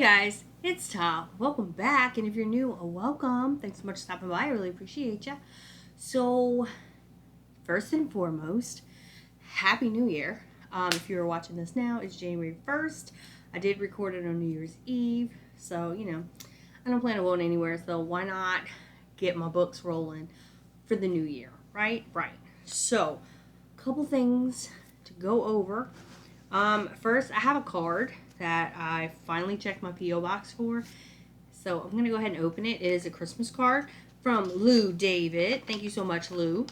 guys, it's Tom. Welcome back, and if you're new, welcome. Thanks so much for stopping by. I really appreciate you. So, first and foremost, Happy New Year. If you're watching this now, it's January 1st. I did record it on New Year's Eve, so, I don't plan on going anywhere, so why not get my books rolling for the new year, right? Right. So, a couple things to go over. First, I have a card that I finally checked my P.O. box for. So I'm going to go ahead and open it. It is a Christmas card from Lou David. Thank you so much, Lou.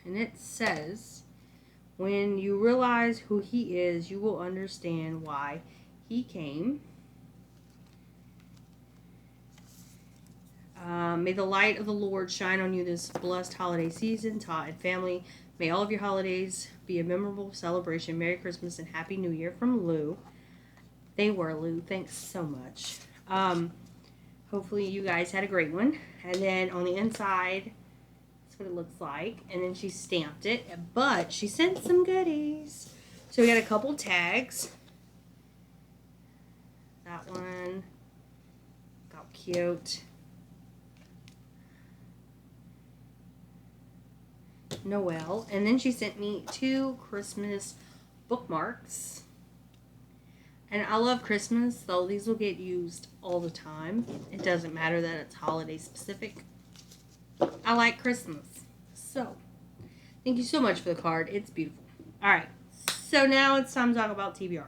And it says, when you realize who he is, you will understand why he came. May the light of the Lord shine on you this blessed holiday season, Todd and family. May all of your holidays be a memorable celebration. Merry Christmas and Happy New Year from Lou. They were, Lou. Thanks so much. Hopefully you guys had a great one. And then on the inside, that's what it looks like. And then she stamped it. But she sent some goodies. So we got a couple tags. That one. Got cute. Noel, and then she sent me 2 Christmas bookmarks, and I love Christmas, so these will get used all the time. It doesn't matter that it's holiday specific. I like Christmas, so thank you so much for the card. It's beautiful. Alright, so now it's time to talk about TBR.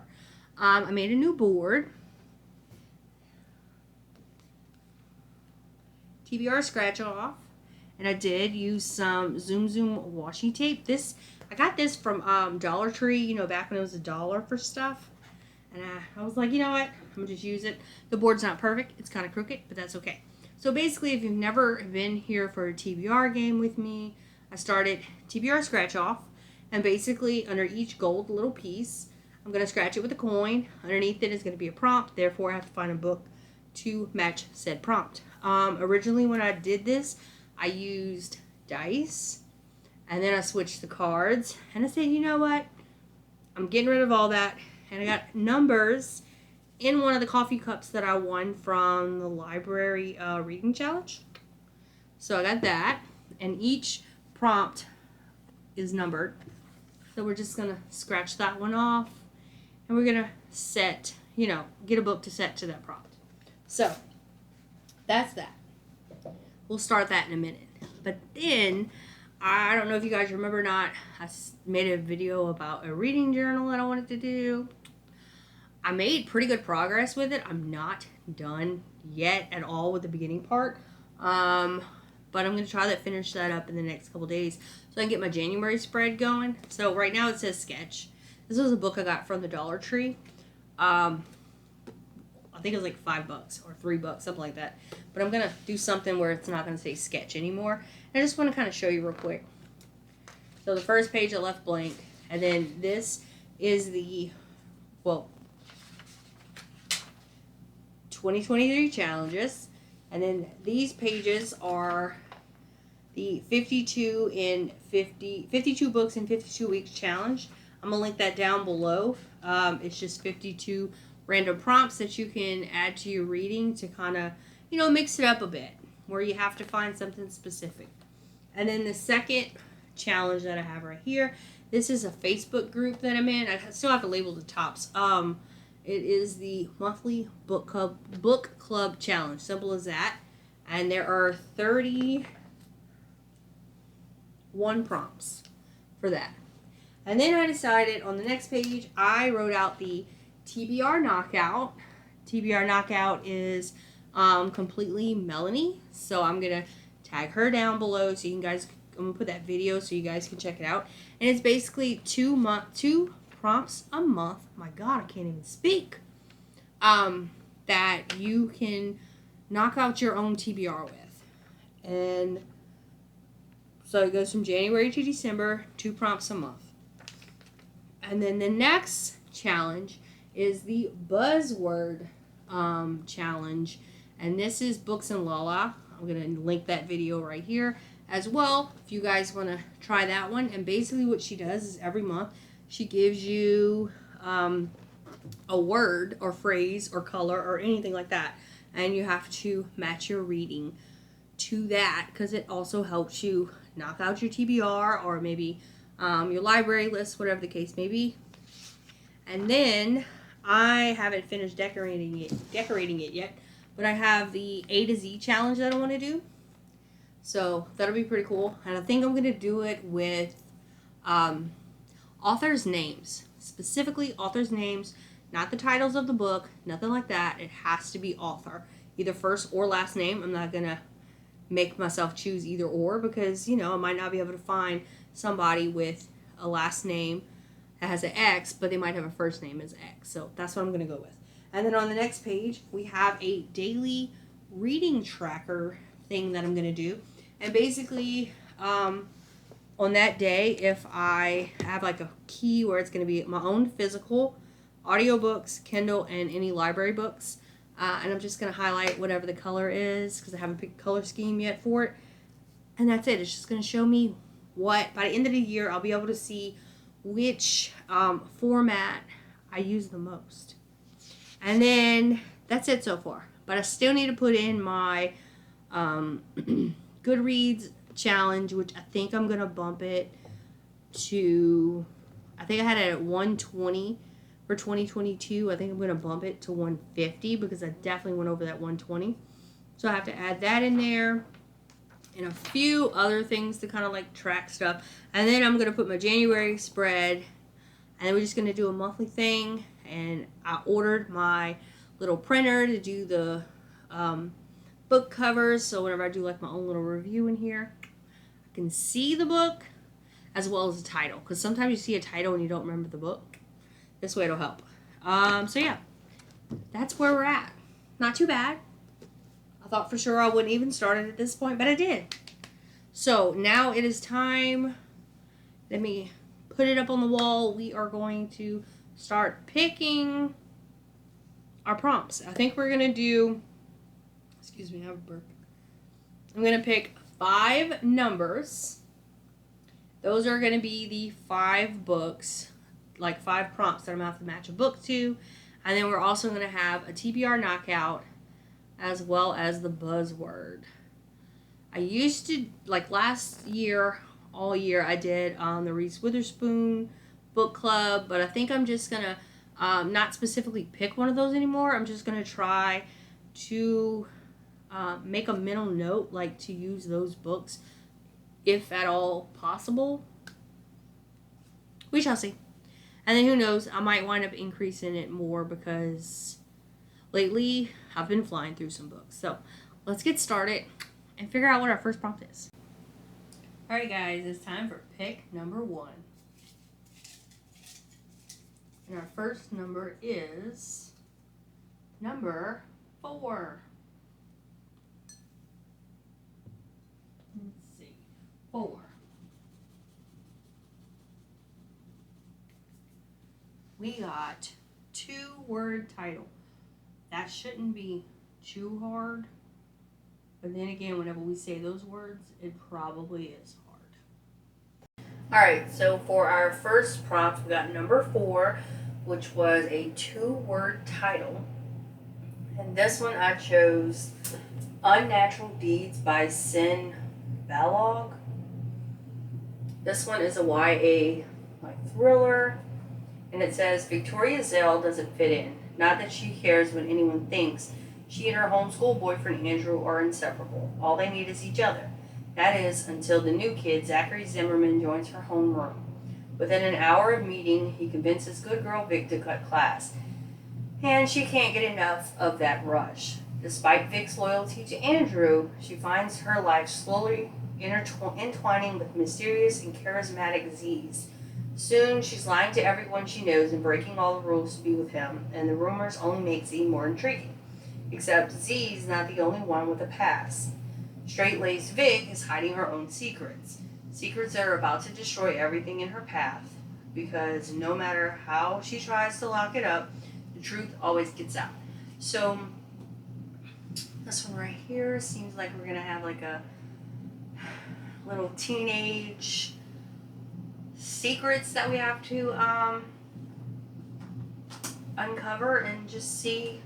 I made a new board. TBR scratch off. And I did use some Zoom washi tape. I got this from Dollar Tree, back when it was $1 for stuff. And I was like, you know what? I'm going to just use it. The board's not perfect. It's kind of crooked, but that's okay. So basically, if you've never been here for a TBR game with me, I started TBR scratch off. And basically, under each gold little piece, I'm going to scratch it with a coin. Underneath it is going to be a prompt. Therefore, I have to find a book to match said prompt. Originally, when I did this, I used dice, and then I switched the cards, and I said, you know what, I'm getting rid of all that, and I got numbers in one of the coffee cups that I won from the library reading challenge. So I got that, and each prompt is numbered, so we're just going to scratch that one off, and we're going to set, get a book to set to that prompt. So that's that. We'll start that in a minute. But then, I don't know if you guys remember or not, I made a video about a reading journal that I wanted to do. I made pretty good progress with it. I'm not done yet at all with the beginning part. But I'm going to try to finish that up in the next couple days so I can get my January spread going. So right now it says sketch. This was a book I got from the Dollar Tree. I think it was like $5 or $3, something like that. But I'm going to do something where it's not going to say sketch anymore. And I just want to kind of show you real quick. So the first page I left blank. And then this is the, 2023 challenges. And then these pages are the 52 books in 52 weeks challenge. I'm going to link that down below. It's just 52 random prompts that you can add to your reading to kind of, mix it up a bit, where you have to find something specific. And then the second challenge that I have right here, this is a Facebook group that I'm in. I still have to label the tops. It is the monthly book club challenge. Simple as that. And there are 31 prompts for that. And then I decided on the next page, I wrote out the TBR Knockout. TBR Knockout is completely Melanie. So I'm going to tag her down below so you guys, I'm going to put that video so you guys can check it out. And it's basically 2 prompts a month. My God, I can't even speak. That you can knock out your own TBR with. And so it goes from January to December, 2 prompts a month. And then the next challenge is the Buzzword challenge, and this is Books and Lala. I'm going to link that video right here as well if you guys want to try that one. And basically what she does is every month she gives you a word or phrase or color or anything like that. And you have to match your reading to that, because it also helps you knock out your TBR or maybe your library list, whatever the case may be. And then I haven't finished decorating it yet, but I have the A to Z challenge that I want to do. So that'll be pretty cool. And I think I'm going to do it with authors' names. Specifically authors' names, not the titles of the book, nothing like that. It has to be author. Either first or last name. I'm not going to make myself choose either or, because, you know, I might not be able to find somebody with a last name that has an X, but they might have a first name as X. So that's what I'm going to go with. And then on the next page, we have a daily reading tracker thing that I'm going to do. And basically, on that day, if I have like a key where it's going to be my own physical audiobooks, Kindle, and any library books, and I'm just going to highlight whatever the color is, because I haven't picked a color scheme yet for it. And that's it. It's just going to show me what, by the end of the year, I'll be able to see which format I use the most. And then that's it so far. But I still need to put in my GoodReads challenge, which I think I'm going to bump it to, I think I had it at 120 for 2022. I think I'm going to bump it to 150 because I definitely went over that 120. So I have to add that in there and a few other things to kind of like track stuff. And then I'm going to put my January spread, and then we're just going to do a monthly thing. And I ordered my little printer to do the book covers, so whenever I do like my own little review in here, I can see the book as well as the title, because sometimes you see a title and you don't remember the book. This way it'll help. So yeah, that's where we're at. Not too bad. I thought for sure I wouldn't even start it at this point, but I did. So now it is time. Let me put it up on the wall. We are going to start picking our prompts. I think we're going to do, excuse me, I have a burp. I'm going to pick 5 numbers. Those are going to be the 5 books, like 5 prompts that I'm going to have to match a book to. And then we're also going to have a TBR Knockout as well as the Buzzword. I used to, like last year, all year, I did the Reese Witherspoon book club, but I think I'm just going to not specifically pick one of those anymore. I'm just going to try to make a mental note, like to use those books if at all possible. We shall see. And then who knows, I might wind up increasing it more because lately I've been flying through some books. So let's get started and figure out what our first prompt is. Alright guys, it's time for pick number 1. And our first number is number 4. Let's see. 4. We got 2-word title. That shouldn't be too hard. But then again, whenever we say those words, it probably is hard. Alright, so for our first prompt, we got number 4, which was a 2-word title. And this one I chose Unnatural Deeds by Sin Balog. This one is a YA thriller. And it says, Victoria Zell doesn't fit in. Not that she cares what anyone thinks. She and her homeschool boyfriend Andrew are inseparable. All they need is each other. That is, until the new kid, Zachary Zimmerman, joins her homeroom. Within an hour of meeting, he convinces good girl Vic to cut class. And she can't get enough of that rush. Despite Vic's loyalty to Andrew, she finds her life slowly entwining with mysterious and charismatic Z's. Soon, she's lying to everyone she knows and breaking all the rules to be with him, and the rumors only make Z more intriguing. Except Z's not the only one with a past. Straight-laced Vic is hiding her own secrets. Secrets that are about to destroy everything in her path, because no matter how she tries to lock it up, the truth always gets out. So, this one right here seems like we're going to have like a little teenage secrets that we have to uncover and just see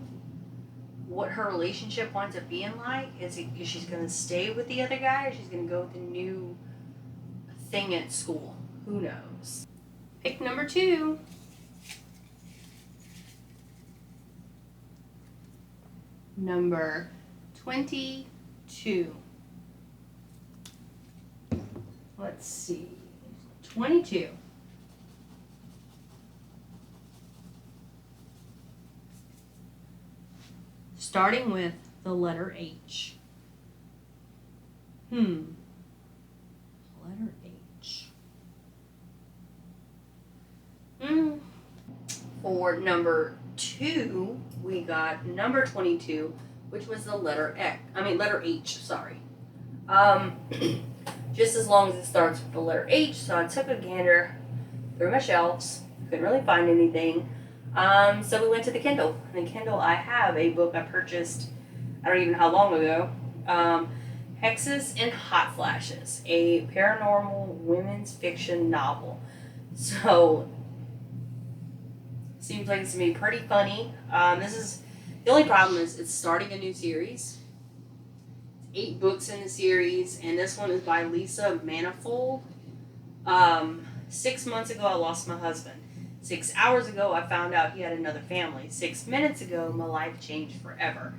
what her relationship winds up being like. Is she's going to stay with the other guy, or she's going to go with the new thing at school? Who knows? Pick number 2. Number 22. Let's see. 22. Starting with the letter H. Letter H. For number 2, we got number 22, which was the letter H, sorry. Just as long as it starts with the letter H, so I took a gander through my shelves, couldn't really find anything. So we went to the Kindle. In the Kindle, I have a book I purchased, I don't even know how long ago, Hexes and Hot Flashes, a paranormal women's fiction novel. So, seems like it's going to be pretty funny. The only problem is it's starting a new series. It's 8 books in the series, and this one is by Lisa Manifold. 6 months ago, I lost my husband. 6 hours ago, I found out he had another family. 6 minutes ago, my life changed forever.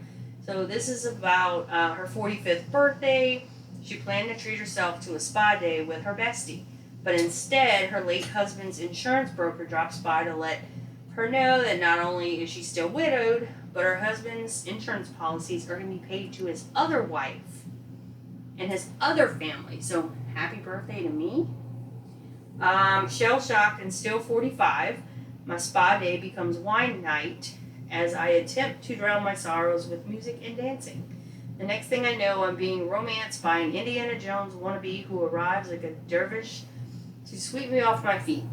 So this is about her 45th birthday. She planned to treat herself to a spa day with her bestie. But instead, her late husband's insurance broker drops by to let her know that not only is she still widowed, but her husband's insurance policies are going to be paid to his other wife and his other family. So happy birthday to me. Shell-shocked and still 45, my spa day becomes wine night as I attempt to drown my sorrows with music and dancing. The next thing I know, I'm being romanced by an Indiana Jones wannabe who arrives like a dervish to sweep me off my feet.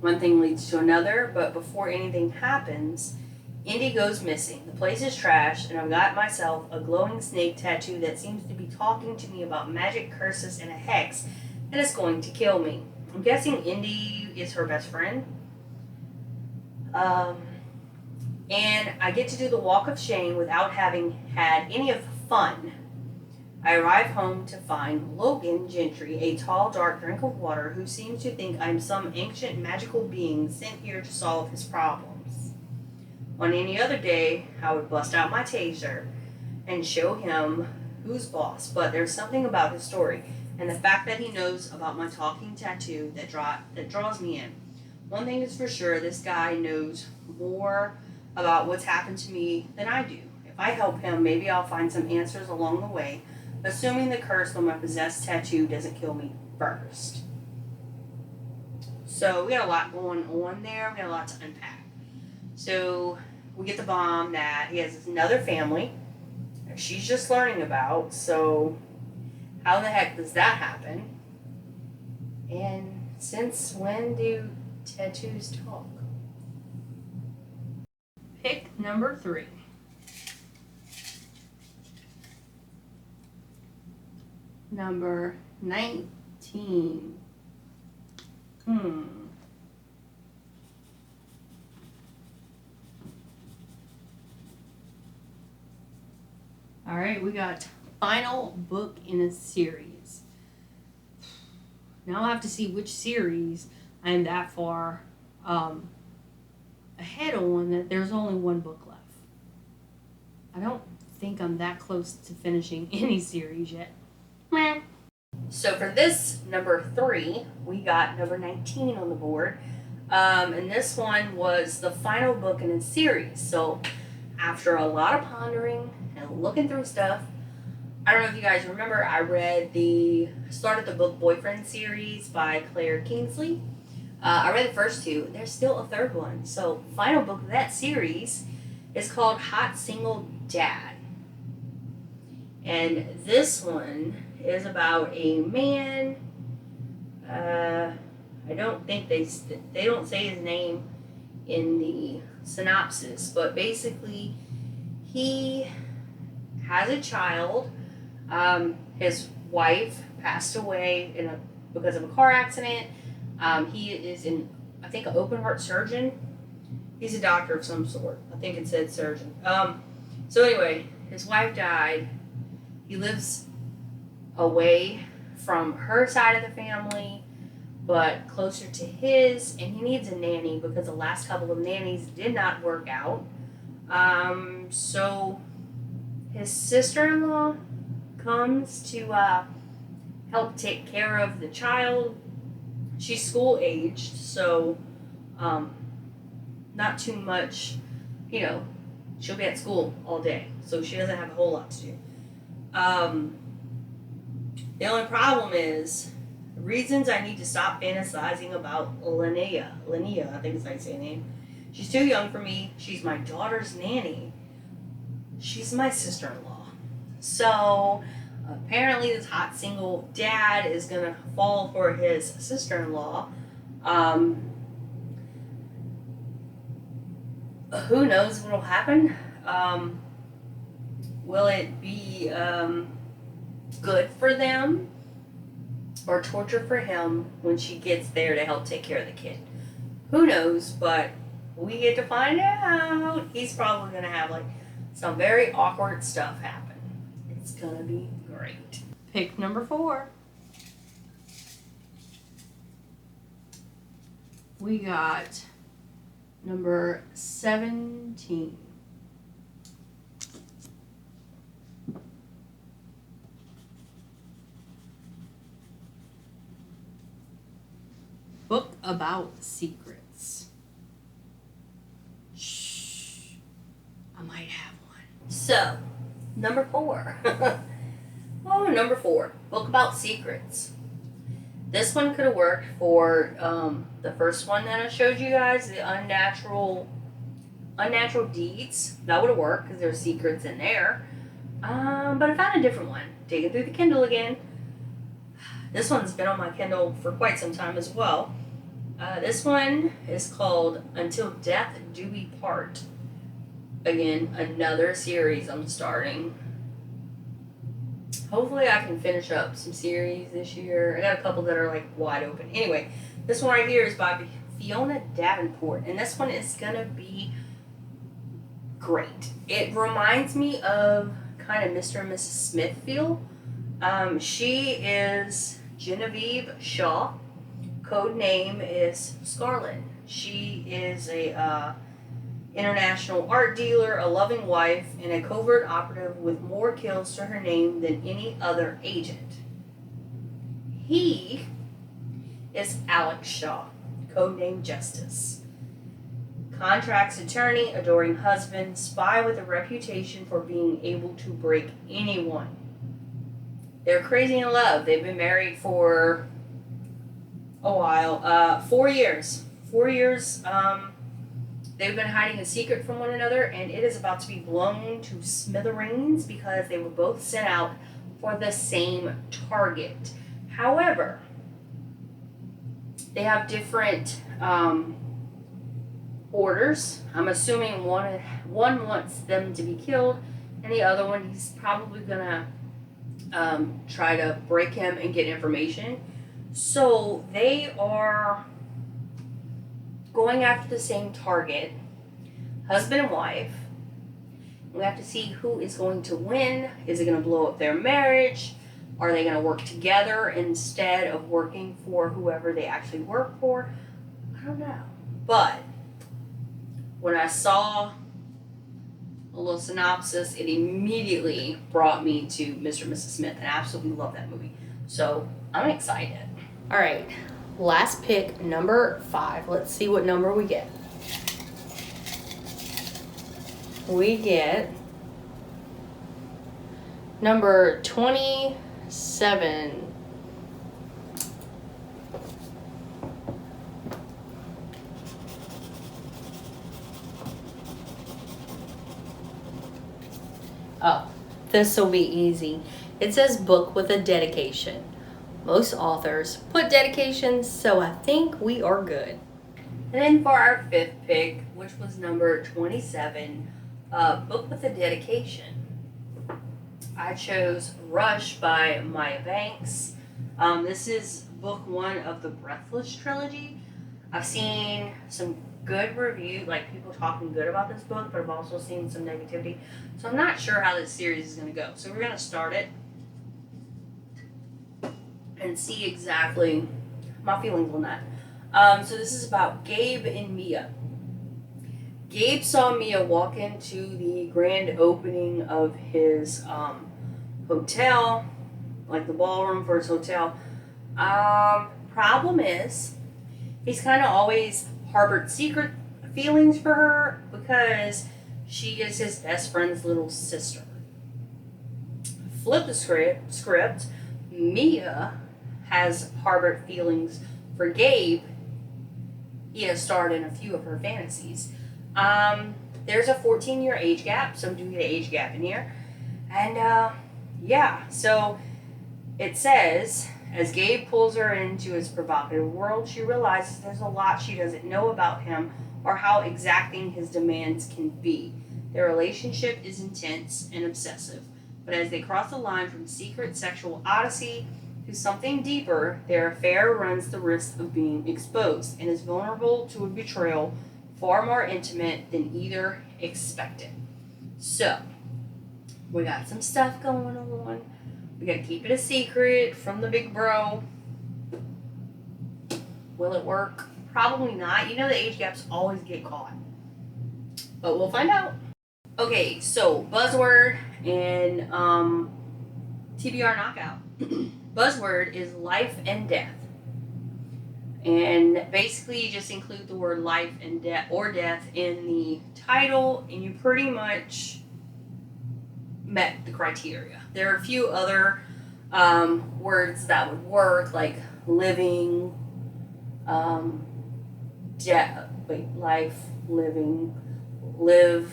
One thing leads to another, but before anything happens, Indy goes missing. The place is trashed, and I've got myself a glowing snake tattoo that seems to be talking to me about magic, curses, and a hex that is going to kill me. I'm guessing Indy is her best friend. And I get to do the walk of shame without having had any of the fun. I arrive home to find Logan Gentry, a tall, dark drink of water who seems to think I'm some ancient magical being sent here to solve his problems. On any other day, I would bust out my taser and show him who's boss, but there's something about his story and the fact that he knows about my talking tattoo that draws me in. One thing is for sure, this guy knows more about what's happened to me than I do. If I help him, maybe I'll find some answers along the way, assuming the curse on my possessed tattoo doesn't kill me first. So we got a lot going on there. We got a lot to unpack. So we get the bomb that he has another family that she's just learning about. So how the heck does that happen? And since when do tattoos talk? Pick number 3. Number 19. All right, we got final book in a series. Now I have to see which series I am that far ahead on that there's only one book left. I don't think I'm that close to finishing any series yet. Meh. So for this number 3, we got number 19 on the board. And this one was the final book in a series. So after a lot of pondering and looking through stuff, I don't know if you guys remember, I started the book Boyfriend series by Claire Kingsley. I read the first 2. There's still a third one. So final book of that series is called Hot Single Dad. And this one is about a man. I don't think they don't say his name in the synopsis, but basically he has a child. His wife passed away because of a car accident. He is I think an open heart surgeon, He's a doctor of some sort. I think it said surgeon. So anyway, his wife died. He lives away from her side of the family, but closer to his, and he needs a nanny because the last couple of nannies did not work out. So his sister-in-law comes to help take care of the child. She's school-aged, so not too much, she'll be at school all day, so she doesn't have a whole lot to do. The only problem is reasons I need to stop fantasizing about Linnea. I think is how you say her name. She's too young for me. She's my daughter's nanny. She's my sister-in-law. So apparently this hot single dad is going to fall for his sister-in-law. Who knows what will happen? Will it be good for them or torture for him when she gets there to help take care of the kid? Who knows, but we get to find out. He's probably going to have some very awkward stuff happen. It's going to be great. Pick number 4. We got number 17. Book about secrets. Shh. I might have one. So, number 4. Number 4. Book about secrets. This one could have worked for the first one that I showed you guys, the unnatural deeds. That would have worked because there's secrets in there. But I found a different one. Digging through the Kindle again. This one's been on my Kindle for quite some time as well. This one is called Until Death Do We Part. Again, another series I'm starting. Hopefully I can finish up some series this year. I got a couple that are wide open. Anyway, this one right here is by Fiona Davenport, and this one is gonna be great. It reminds me of kind of Mr. and Mrs. Smith feel. She is Genevieve Shaw. Code name is Scarlett. She is a international art dealer, a loving wife, and a covert operative with more kills to her name than any other agent. He is Alex Shaw, codename Justice. Contracts attorney, adoring husband, spy with a reputation for being able to break anyone. They're crazy in love. They've been married for a while. 4 years. 4 years. They've been hiding a secret from one another, and it is about to be blown to smithereens because they were both sent out for the same target. However, they have different orders. I'm assuming one wants them to be killed, and the other one, he's probably gonna try to break him and get information. So they are going after the same target, husband and wife. We have to see who is going to win. Is it going to blow up their marriage? Are they going to work together instead of working for whoever they actually work for? I don't know. But when I saw a little synopsis, it immediately brought me to Mr. and Mrs. Smith, and I absolutely love that movie. So I'm excited. All right. Last pick, number 5. Let's see what number we get. We get number 27. Oh, this will be easy. It says book with a dedication. Most authors put dedications, so I think we are good. And then for our 5th pick, which was number 27, book with a dedication, I chose Rush by Maya Banks. This is book 1 of the Breathless trilogy. I've seen some good review, like people talking good about this book, but I've also seen some negativity. So I'm not sure how this series is going to go. So we're going to start it and see exactly my feelings on that. So this is about Gabe and Mia. Gabe saw Mia walk into the grand opening of his hotel, like the ballroom for his hotel. Problem is, he's kind of always harbored secret feelings for her because she is his best friend's little sister. Flip the script. Mia has harbored feelings for Gabe. He has starred in a few of her fantasies. There's a 14-year age gap, so I'm doing an age gap in here. And, yeah, so it says, as Gabe pulls her into his provocative world, she realizes there's a lot she doesn't know about him or how exacting his demands can be. Their relationship is intense and obsessive, but as they cross the line from secret sexual odyssey to something deeper, their affair runs the risk of being exposed and is vulnerable to a betrayal far more intimate than either expected. So, we got some stuff going on. We gotta keep it a secret from the big bro. Will it work? Probably not. You know the age gaps always get caught. But we'll find out. Okay, so Buzzword and TBR Knockout. Buzzword is life and death. And basically you just include the word life and death or death in the title and you pretty much met the criteria. There are a few other words that would work, like living, life, living, live,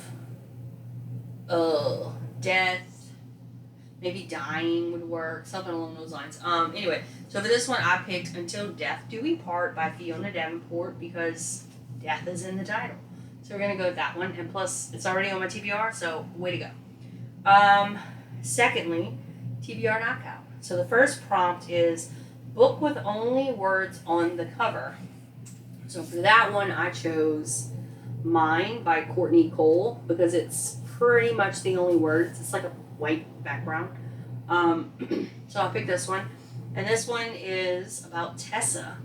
death, maybe dying would work, something along those lines. Anyway, so for this one I picked Until Death Do We Part by Fiona Davenport because death is in the title. So we're going to go with that one, and plus it's already on my TBR, so way to go. Secondly, TBR Knockout. So the first prompt is book with only words on the cover. So for that one, I chose Mine by Courtney Cole because it's pretty much the only words. It's like a white background. So I picked this one. And this one is about Tessa.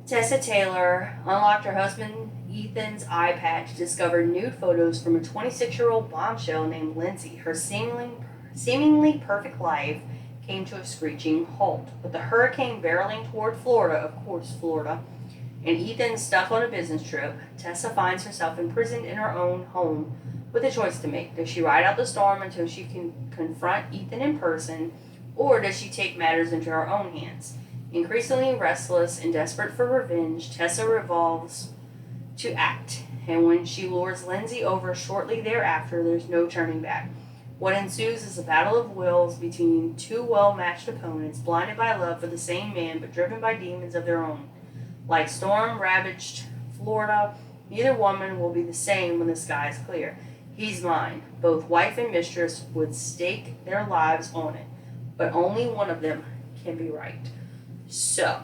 Tessa Taylor unlocked her husband Ethan's eye patch, discovered nude photos from a 26-year-old bombshell named Lindsay. Her seemingly perfect life came to a screeching halt. With the hurricane barreling toward Florida, of course Florida, and Ethan stuck on a business trip, Tessa finds herself imprisoned in her own home with a choice to make. Does she ride out the storm until she can confront Ethan in person, or does she take matters into her own hands? Increasingly restless and desperate for revenge, Tessa resolves to act, and when she lures Lindsay over shortly thereafter, there's no turning back. What ensues is a battle of wills between two well-matched opponents, blinded by love for the same man, but driven by demons of their own. Like storm-ravaged Florida, neither woman will be the same when the sky is clear. He's mine. Both wife and mistress would stake their lives on it, but only one of them can be right. So,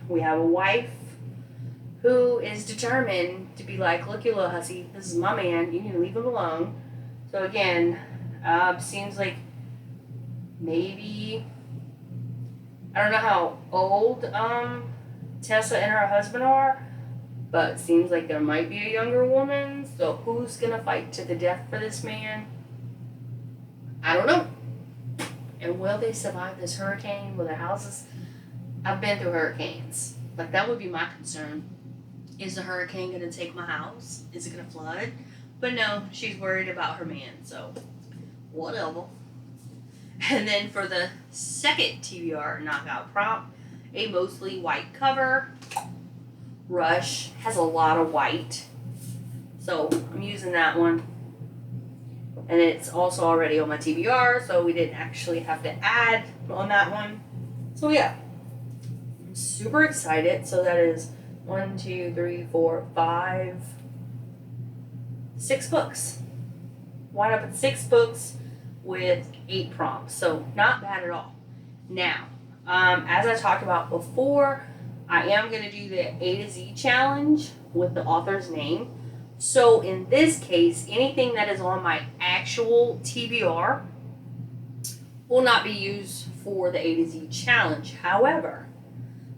we have a wife who is determined to be like, look, you little hussy, this is my man, you need to leave him alone. So again, seems like maybe, I don't know how old Tessa and her husband are, but it seems like there might be a younger woman. So who's gonna fight to the death for this man? I don't know. And will they survive this hurricane? Will their houses? I've been through hurricanes. Like, that would be my concern. Is the hurricane going to take my house? Is it going to flood? But no, she's worried about her man, so whatever. And then for the second TBR Knockout prompt, a mostly white cover. Rush has a lot of white, so I'm using that one. And it's also already on my TBR, so we didn't actually have to add on that one. So yeah, I'm super excited. So that is 1, 2, 3, 4, 5, 6 books. Wind up with 6 books with 8 prompts. So not bad at all. Now, as I talked about before, I am going to do the A to Z challenge with the author's name. So in this case, anything that is on my actual TBR will not be used for the A to Z challenge. However,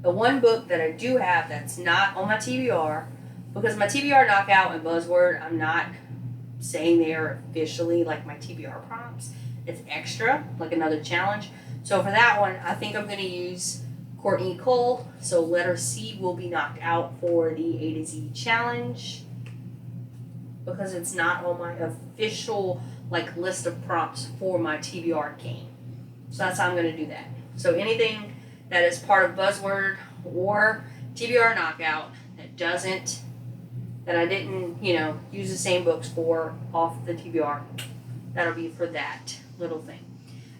the one book that I do have that's not on my TBR, because my TBR Knockout and Buzzword, I'm not saying they are officially like my TBR prompts. It's extra, like another challenge. So for that one, I think I'm going to use Courtney Cole. So letter C will be knocked out for the A to Z challenge because it's not on my official like list of prompts for my TBR game. So that's how I'm going to do that. So anything that is part of Buzzword or TBR Knockout that I didn't, use the same books for off the TBR, that'll be for that little thing.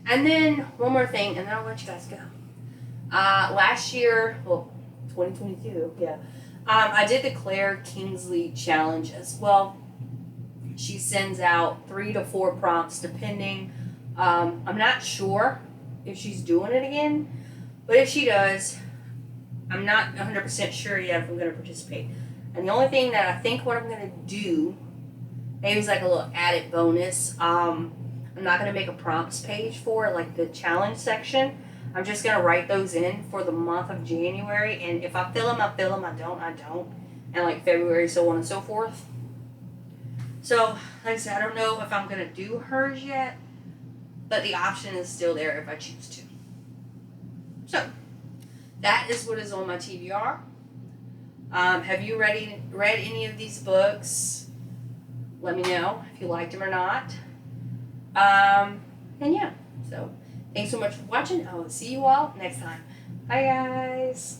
And then one more thing, and then I'll let you guys go. Last year, 2022, yeah, I did the Claire Kingsley challenge as well. She sends out 3 to 4 prompts depending. I'm not sure if she's doing it again, but if she does, I'm not 100% sure yet if I'm going to participate. And the only thing that I think what I'm going to do, maybe it's like a little added bonus, I'm not going to make a prompts page for like the challenge section. I'm just going to write those in for the month of January. And if I fill them, I fill them. I don't. And like February, so on and so forth. So, like I said, I don't know if I'm going to do hers yet. But the option is still there if I choose to. So, that is what is on my TBR. Have you read any of these books? Let me know if you liked them or not. And yeah, so thanks so much for watching. I will see you all next time. Bye, guys.